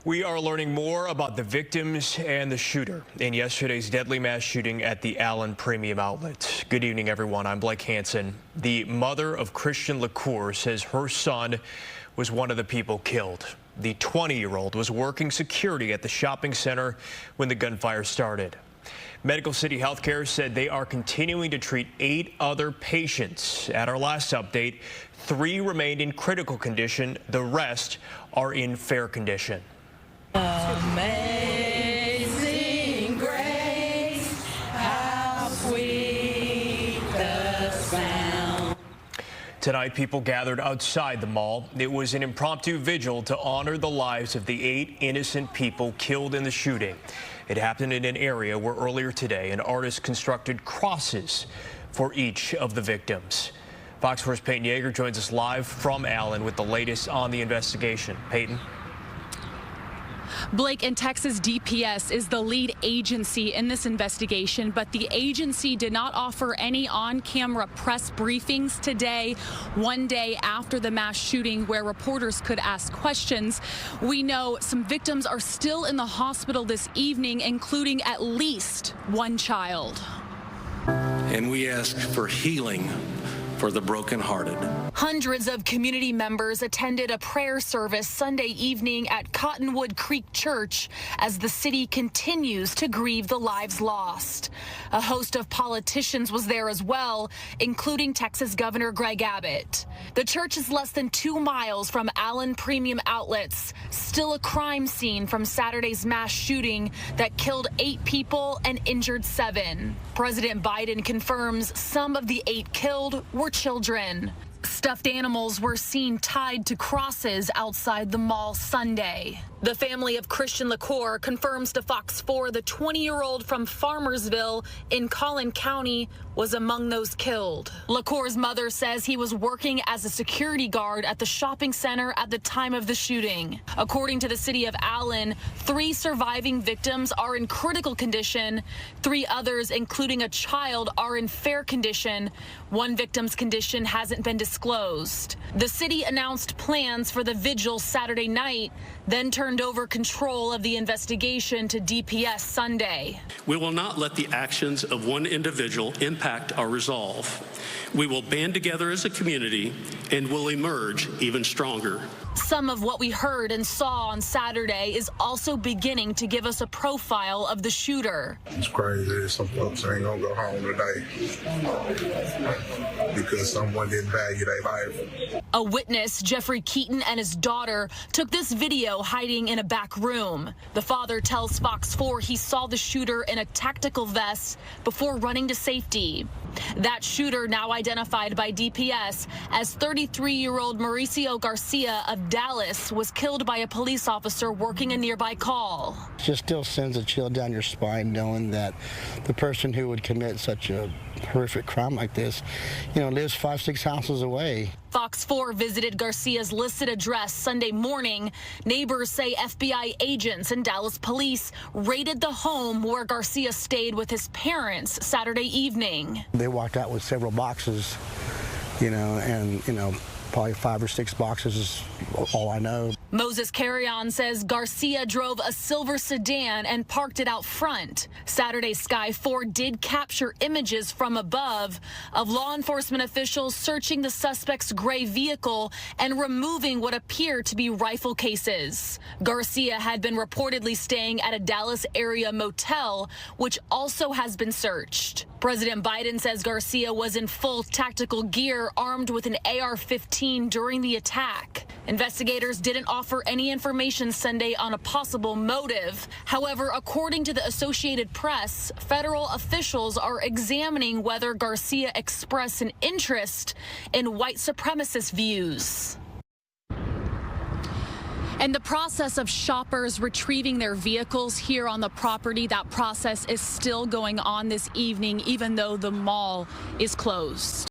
We are learning more about the victims and the shooter in yesterday's deadly mass shooting at the Allen Premium Outlet. Good evening, everyone. I'm Blake Hansen. The mother of Christian LaCour says her son was one of the people killed. The 20-year-old was working security at the shopping center when the gunfire started. Medical City Healthcare said they are continuing to treat 8 other patients. At our last update, 3 remained in critical condition. The rest are in fair condition. Amazing grace, how sweet the sound. Tonight, people gathered outside the mall. It was an impromptu vigil to honor the lives of the 8 innocent people killed in the shooting. It happened in an area where earlier today an artist constructed crosses for each of the victims. Fox 4's Peyton Yeager joins us live from Allen with the latest on the investigation. Peyton. Blake, and Texas DPS is the lead agency in this investigation, but the agency did not offer any on-camera press briefings today, one day after the mass shooting where reporters could ask questions. We know some victims are still in the hospital this evening, including at least 1 child. And we ask for healing for the brokenhearted. Hundreds of community members attended a prayer service Sunday evening at Cottonwood Creek Church as the city continues to grieve the lives lost. A host of politicians was there as well, including Texas Governor Greg Abbott. The church is less than 2 miles from Allen Premium Outlets, still a crime scene from Saturday's mass shooting that killed 8 people and injured 7. President Biden confirms some of the 8 killed were children. Stuffed animals were seen tied to crosses outside the mall Sunday. The family of Christian LaCour confirms to Fox 4 the 20-year-old from Farmersville in Collin County was among those killed. LaCour's mother says he was working as a security guard at the shopping center at the time of the shooting. According to the city of Allen, 3 surviving victims are in critical condition. 3 others, including a child, are in fair condition. 1 victim's condition hasn't been disclosed. The city announced plans for the vigil Saturday night, then turned over control of the investigation to DPS Sunday. We will not let the actions of one individual impact our resolve. We will band together as a community and will emerge even stronger. Some of what we heard and saw on Saturday is also beginning to give us a profile of the shooter. It's crazy. Some folks ain't gonna go home today because someone didn't value their life. A witness, Jeffrey Keaton, and his daughter took this video hiding in a back room. The father tells Fox 4 he saw the shooter in a tactical vest before running to safety. That shooter, now identified by DPS as 33-year-old Mauricio Garcia of Dallas, was killed by a police officer working a nearby call. It just still sends a chill down your spine knowing that the person who would commit such a horrific crime like this, lives 5-6 houses away. Fox 4 visited Garcia's listed address Sunday morning. Neighbors say FBI agents and Dallas police raided the home where Garcia stayed with his parents Saturday evening. They walked out with several boxes, and probably 5 or 6 boxes is all I know. Moses Carrion says Garcia drove a silver sedan and parked it out front. Saturday's Sky 4 did capture images from above of law enforcement officials searching the suspect's gray vehicle and removing what appeared to be rifle cases. Garcia had been reportedly staying at a Dallas area motel, which also has been searched. President Biden says Garcia was in full tactical gear, armed with an AR-15 during the attack. Investigators didn't offer any information Sunday on a possible motive. However, according to the Associated Press, federal officials are examining whether Garcia expressed an interest in white supremacist views. And the process of shoppers retrieving their vehicles here on the property, that process is still going on this evening, even though the mall is closed.